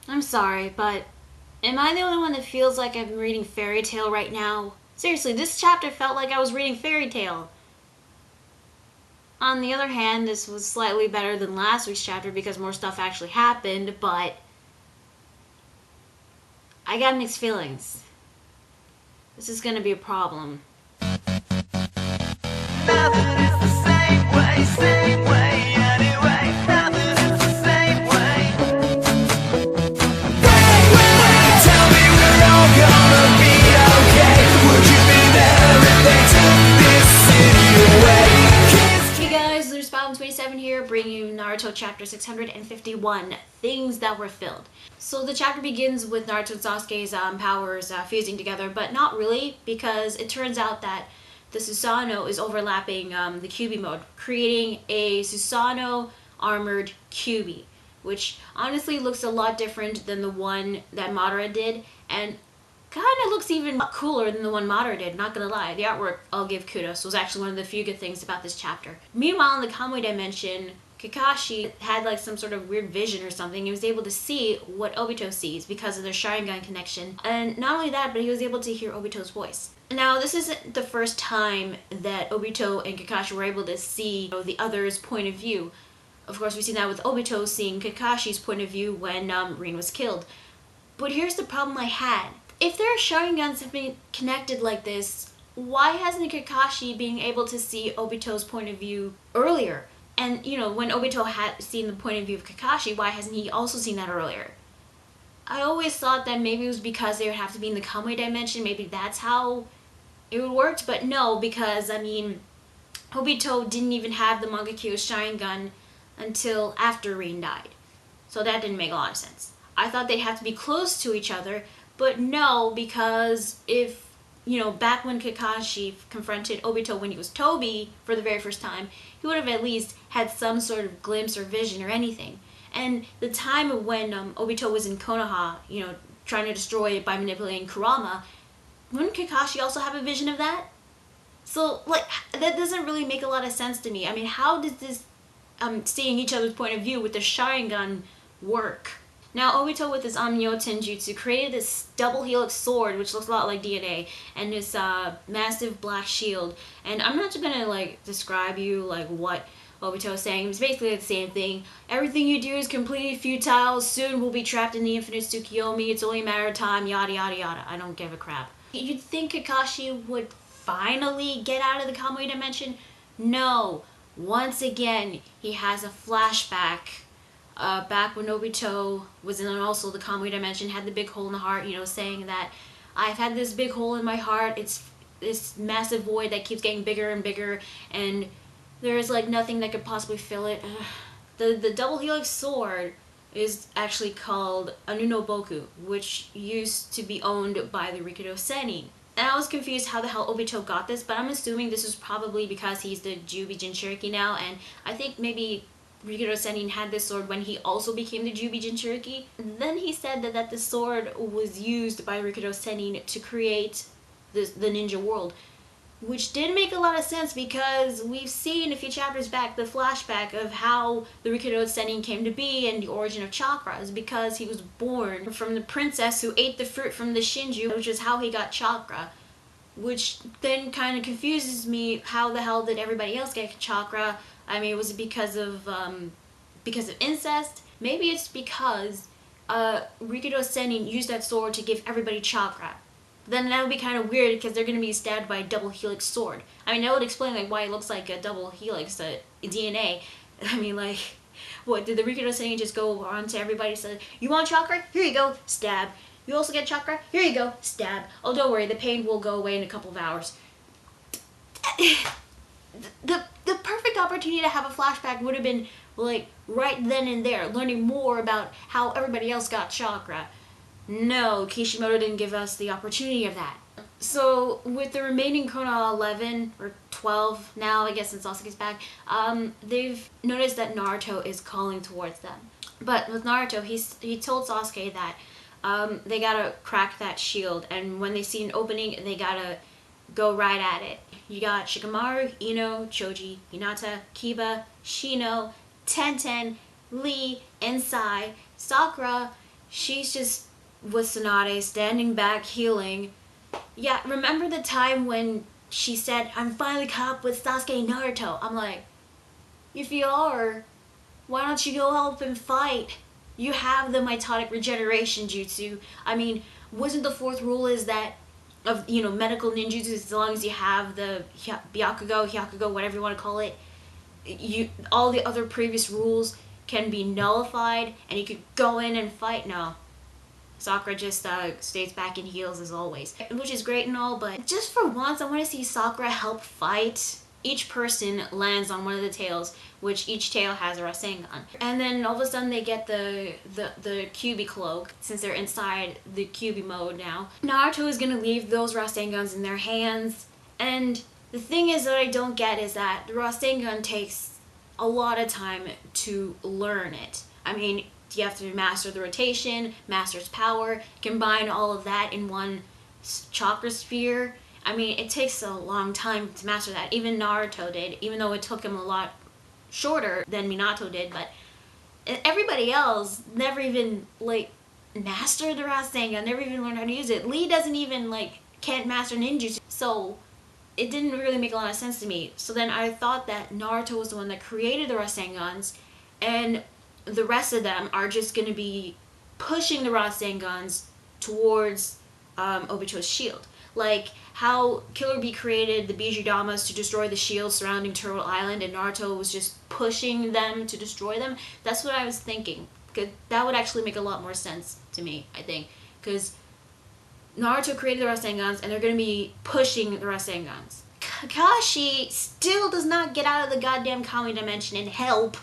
I'm sorry, but am I the only one that feels like I'm reading fairy tale right now? Seriously, this chapter felt like I was reading fairy tale. On the other hand, this was slightly better than last week's chapter because more stuff actually happened, but I got mixed feelings. This is gonna be a problem. Here, bringing you Naruto chapter 651, Things That Were Filled. So the chapter begins with Naruto and Sasuke's powers fusing together, but not really, because it turns out that the Susanoo is overlapping the Kyuubi mode, creating a Susanoo armored Kyuubi, which honestly looks a lot different than the one that Madara did, and kind of looks even cooler than the one Madara did, not gonna lie. The artwork, I'll give kudos, was actually one of the few good things about this chapter. Meanwhile, in the KAMUI dimension, Kakashi had like some sort of weird vision or something. He was able to see what Obito sees because of their Sharingan connection. And not only that, but he was able to hear Obito's voice. Now, this isn't the first time that Obito and Kakashi were able to see the other's point of view. Of course, we've seen that with Obito seeing Kakashi's point of view when Rin was killed. But here's the problem I had. If their Sharingans have been connected like this, why hasn't Kakashi been able to see Obito's point of view earlier? And, when Obito had seen the point of view of Kakashi, why hasn't he also seen that earlier? I always thought that maybe it was because they would have to be in the Kamui dimension, maybe that's how it would work, but no, because, Obito didn't even have the Mangekyo's Sharingan until after Rin died. So that didn't make a lot of sense. I thought they'd have to be close to each other, but no, because if, back when Kakashi confronted Obito when he was Tobi for the very first time, he would have at least had some sort of glimpse or vision or anything. And the time when Obito was in Konoha, trying to destroy it by manipulating Kurama, wouldn't Kakashi also have a vision of that? So, that doesn't really make a lot of sense to me. How does this seeing each other's point of view with the Sharingan work? Now, Obito with his Amnyo Jutsu created this double helix sword, which looks a lot like DNA, and this massive black shield. And I'm not gonna describe you what Obito is saying. It's basically the same thing. Everything you do is completely futile. Soon we'll be trapped in the infinite Tsukiyomi. It's only a matter of time. Yada yada yada. I don't give a crap. You'd think Kakashi would finally get out of the Kamui dimension? No. Once again, he has a flashback. Back when Obito was in also the Kamui dimension, had the big hole in the heart, saying that I've had this big hole in my heart, it's this massive void that keeps getting bigger and bigger, and there's nothing that could possibly fill it. The double helix sword is actually called Anunoboku, which used to be owned by the Rikudo Sennin. And I was confused how the hell Obito got this, but I'm assuming this is probably because he's the Jubi Jinchuriki now, and I think maybe Rikudo Sennin had this sword when he also became the Jubi Jinchuriki. Then he said that the sword was used by Rikudo Sennin to create the ninja world, which didn't make a lot of sense because we've seen a few chapters back the flashback of how the Rikudo Sennin came to be and the origin of chakra is because he was born from the princess who ate the fruit from the Shinju, which is how he got chakra. Which then kind of confuses me, how the hell did everybody else get chakra? Was it because of incest? Maybe it's because Rikudo Sennin used that sword to give everybody chakra. Then that would be kind of weird because they're going to be stabbed by a double helix sword. That would explain why it looks like a double helix DNA. What, did the Rikudo Sennin just go on to everybody and say, you want chakra? Here you go, stab. You also get chakra? Here you go, stab. Oh, don't worry, the pain will go away in a couple of hours. The perfect opportunity to have a flashback would have been right then and there, learning more about how everybody else got chakra. No, Kishimoto didn't give us the opportunity of that. So with the remaining Konoha 11 or 12 now, I guess since Sasuke's back, they've noticed that Naruto is calling towards them. But with Naruto, he told Sasuke that they gotta crack that shield, and when they see an opening, they gotta go right at it. You got Shikamaru, Ino, Choji, Hinata, Kiba, Shino, Tenten, Lee, and Sai, Sakura, she's just with Tsunade standing back healing. Yeah, remember the time when she said, I'm finally caught up with Sasuke and Naruto? I'm like, if you are, why don't you go help him fight? You have the mitotic regeneration jutsu. I mean, wasn't the fourth rule is that of, you know, medical ninjutsu, as long as you have the Hyakugo, whatever you want to call it, you all the other previous rules can be nullified and you could go in and fight. No. Sakura just stays back and heals as always, which is great and all, but just for once I want to see Sakura help fight. Each person lands on one of the tails, which each tail has a Rasengan. And then all of a sudden they get the Kyuubi cloak, since they're inside the Kyuubi mode now. Naruto is going to leave those Rasengans in their hands, and the thing is that I don't get is that the Rasengan takes a lot of time to learn it. I mean, you have to master the rotation, master its power, combine all of that in one chakra sphere. I mean, it takes a long time to master that. Even Naruto did, even though it took him a lot shorter than Minato did, but everybody else never even, like, mastered the Rasengan, never even learned how to use it. Lee doesn't even, like, can't master ninjutsu, so it didn't really make a lot of sense to me. So then I thought that Naruto was the one that created the Rasengans, and the rest of them are just going to be pushing the Rasengans towards Obito's shield. Like how Killer Bee created the Bijudamas to destroy the shields surrounding Turtle Island, and Naruto was just pushing them to destroy them. That's what I was thinking. Cause that would actually make a lot more sense to me, I think. Because Naruto created the Rasengans, and they're going to be pushing the Rasengans. Kakashi still does not get out of the goddamn Kamui dimension and help.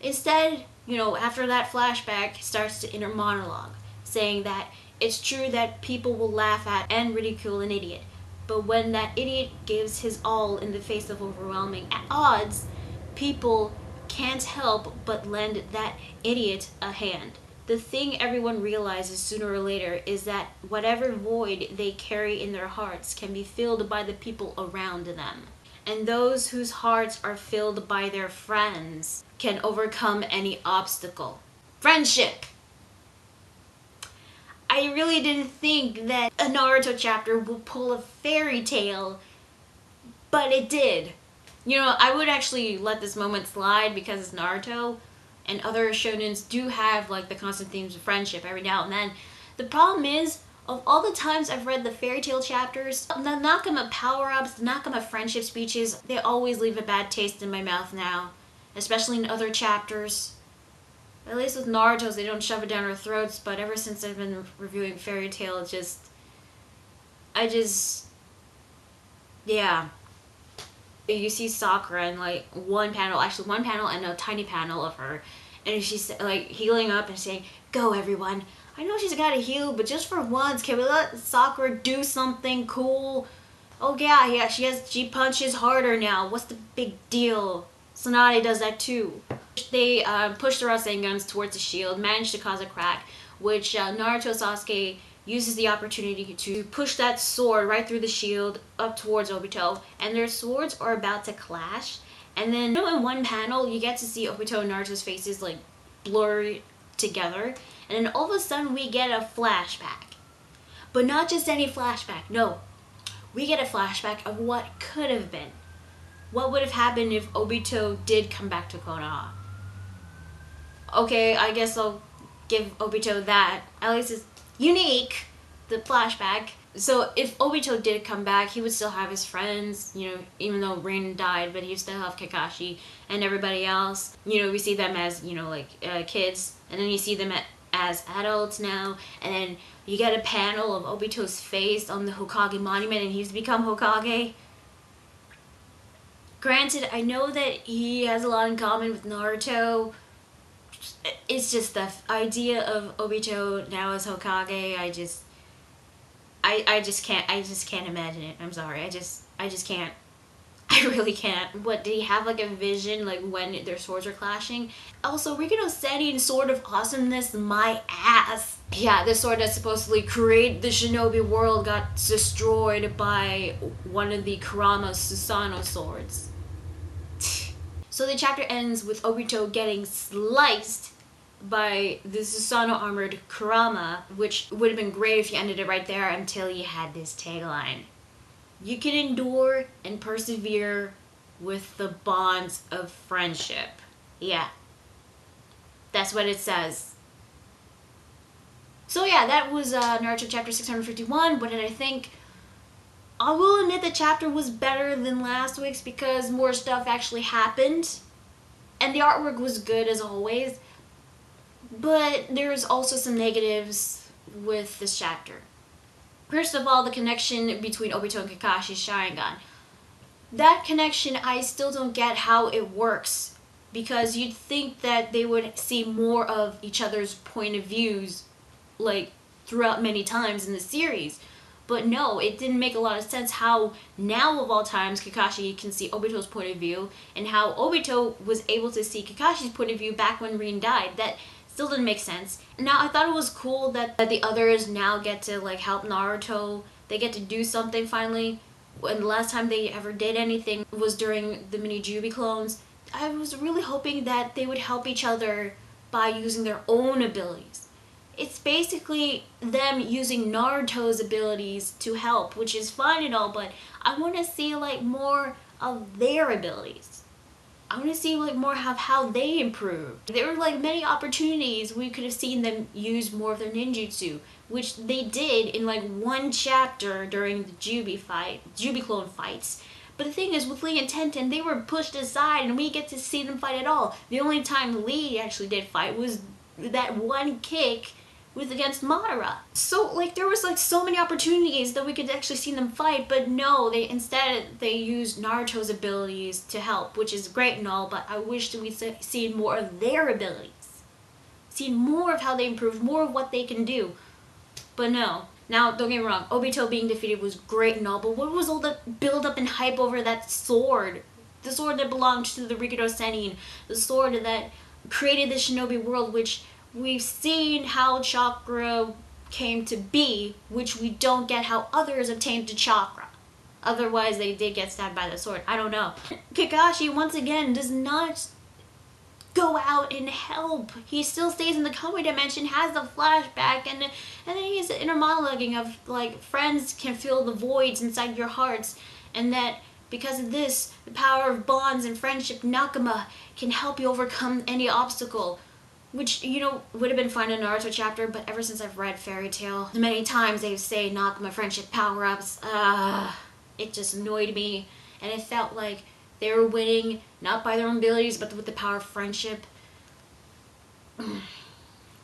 Instead, you know, after that flashback, starts to inner monologue, saying that it's true that people will laugh at and ridicule an idiot, but when that idiot gives his all in the face of overwhelming odds, people can't help but lend that idiot a hand. The thing everyone realizes sooner or later is that whatever void they carry in their hearts can be filled by the people around them. And those whose hearts are filled by their friends can overcome any obstacle. Friendship! I really didn't think that a Naruto chapter would pull a fairy tale, but it did. You know, I would actually let this moment slide because it's Naruto, and other shonens do have like the constant themes of friendship every now and then. The problem is, of all the times I've read the fairy tale chapters, the Nakama power-ups, the Nakama friendship speeches, they always leave a bad taste in my mouth now, especially in other chapters. At least with Naruto's, they don't shove it down our throats, but ever since I've been reviewing Fairy Tail, yeah. You see Sakura in like one panel and a tiny panel of her, and she's like healing up and saying, "Go everyone. I know she's gotta heal, but just for once, can we let Sakura do something cool? Oh yeah, she punches harder now. What's the big deal? Tsunade does that too." They push the Rasengans towards the shield, manage to cause a crack, which Naruto Sasuke uses the opportunity to push that sword right through the shield up towards Obito, and their swords are about to clash. And then, you know, in one panel, you get to see Obito and Naruto's faces like blur together, and then all of a sudden we get a flashback. But not just any flashback, no. We get a flashback of what could have been. What would have happened if Obito did come back to Konoha? Okay, I guess I'll give Obito that. At least it's unique, the flashback. So if Obito did come back, he would still have his friends, you know, even though Rain died, but he'd still have Kakashi and everybody else. You know, we see them as, you know, like kids, and then you see them as adults now, and then you get a panel of Obito's face on the Hokage monument, and he's become Hokage. Granted, I know that he has a lot in common with Naruto. It's just the idea of Obito now as Hokage. I just can't imagine it. I'm sorry. I just can't. I really can't. What, did he have like a vision like when their swords are clashing? Also, Rikuno Sennin Sword of Awesomeness, my ass. Yeah, this sword that supposedly created the shinobi world got destroyed by one of the Kurama's Susanoo swords. So the chapter ends with Obito getting sliced by the Susanoo armored Kurama, which would have been great if you ended it right there until you had this tagline. You can endure and persevere with the bonds of friendship. Yeah. That's what it says. So yeah, that was Naruto chapter 651. What did I think? I will admit the chapter was better than last week's because more stuff actually happened. And the artwork was good as always. But there's also some negatives with this chapter. First of all, the connection between Obito and Kakashi's Sharingan. That connection, I still don't get how it works. Because you'd think that they would see more of each other's point of views, like, throughout many times in the series. But no, it didn't make a lot of sense how now of all times Kakashi can see Obito's point of view, and how Obito was able to see Kakashi's point of view back when Rin died. That still didn't make sense. Now, I thought it was cool that the others now get to, like, help Naruto. They get to do something finally. And the last time they ever did anything was during the mini Kyuubi clones. I was really hoping that they would help each other by using their own abilities. It's basically them using Naruto's abilities to help, which is fine and all, but I want to see, like, more of their abilities. I want to see, like, more of how they improved. There were, like, many opportunities we could have seen them use more of their ninjutsu, which they did in, like, one chapter during the Kyuubi clone fights. But the thing is, with Lee and Tenten, they were pushed aside and we get to see them fight at all. The only time Lee actually did fight was that one kick against Madara. So, like, there was, like, so many opportunities that we could actually see them fight, but no, instead they used Naruto's abilities to help, which is great and all, but I wish that we'd seen more of their abilities. Seen more of how they improved, more of what they can do. But no. Now, don't get me wrong, Obito being defeated was great and all, but what was all the build-up and hype over that sword? The sword that belonged to the Rikudo Sennin, the sword that created the shinobi world, which we've seen how chakra came to be, which we don't get how others obtained the chakra. Otherwise, they did get stabbed by the sword. I don't know. Kakashi, once again, does not go out and help. He still stays in the KAMUI dimension, has the flashback, and then he's inner monologuing of, like, friends can fill the voids inside your hearts, and that because of this, the power of bonds and friendship, Nakama, can help you overcome any obstacle. Which, you know, would have been fun in a Naruto chapter, but ever since I've read Fairy Tail, many times they say Nakama friendship power-ups, it just annoyed me, and it felt like they were winning, not by their own abilities, but with the power of friendship.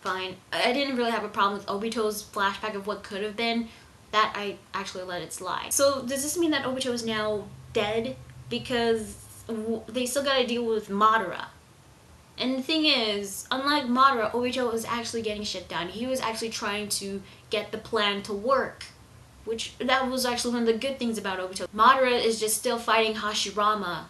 Fine. I didn't really have a problem with Obito's flashback of what could have been. That I actually let it slide. So does this mean that Obito is now dead? Because they still gotta deal with Madara. And the thing is, unlike Madara, Obito was actually getting shit done. He was actually trying to get the plan to work. Which, that was actually one of the good things about Obito. Madara is just still fighting Hashirama.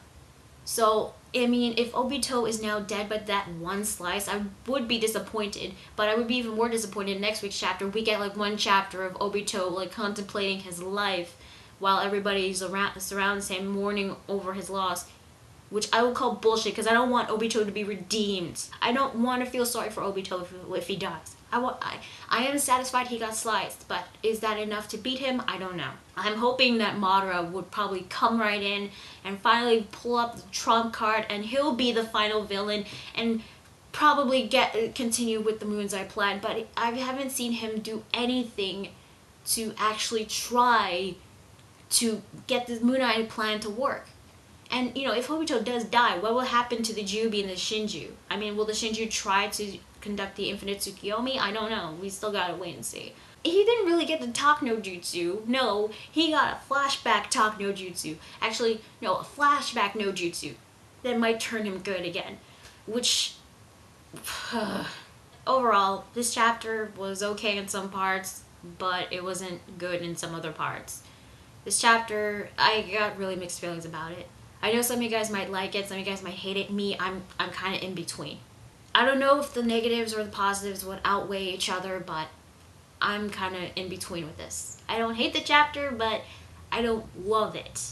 So, I mean, if Obito is now dead by that one slice, I would be disappointed. But I would be even more disappointed next week's chapter. We get, like, one chapter of Obito, like, contemplating his life while everybody's surrounds him, mourning over his loss. Which I would call bullshit, because I don't want Obito to be redeemed. I don't want to feel sorry for Obito if he dies. I am satisfied he got sliced, but is that enough to beat him? I don't know. I'm hoping that Madara would probably come right in and finally pull up the trump card, and he'll be the final villain and probably continue with the Moon's Eye plan, but I haven't seen him do anything to actually try to get the Moon Eye plan to work. And, you know, if Obito does die, what will happen to the Kyuubi and the Shinju? I mean, will the Shinju try to conduct the Infinite Tsukiyomi? I don't know. We still gotta wait and see. He didn't really get the Talk no Jutsu. No, he got a flashback Talk no Jutsu. Actually, no, a flashback no Jutsu. That might turn him good again. Which, overall, this chapter was okay in some parts, but it wasn't good in some other parts. This chapter, I got really mixed feelings about it. I know some of you guys might like it, some of you guys might hate it. Me, I'm kind of in between. I don't know if the negatives or the positives would outweigh each other, but I'm kind of in between with this. I don't hate the chapter, but I don't love it.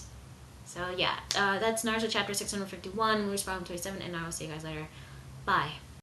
So yeah, that's Naruto chapter 651, Moose Problem 27, and I will see you guys later. Bye.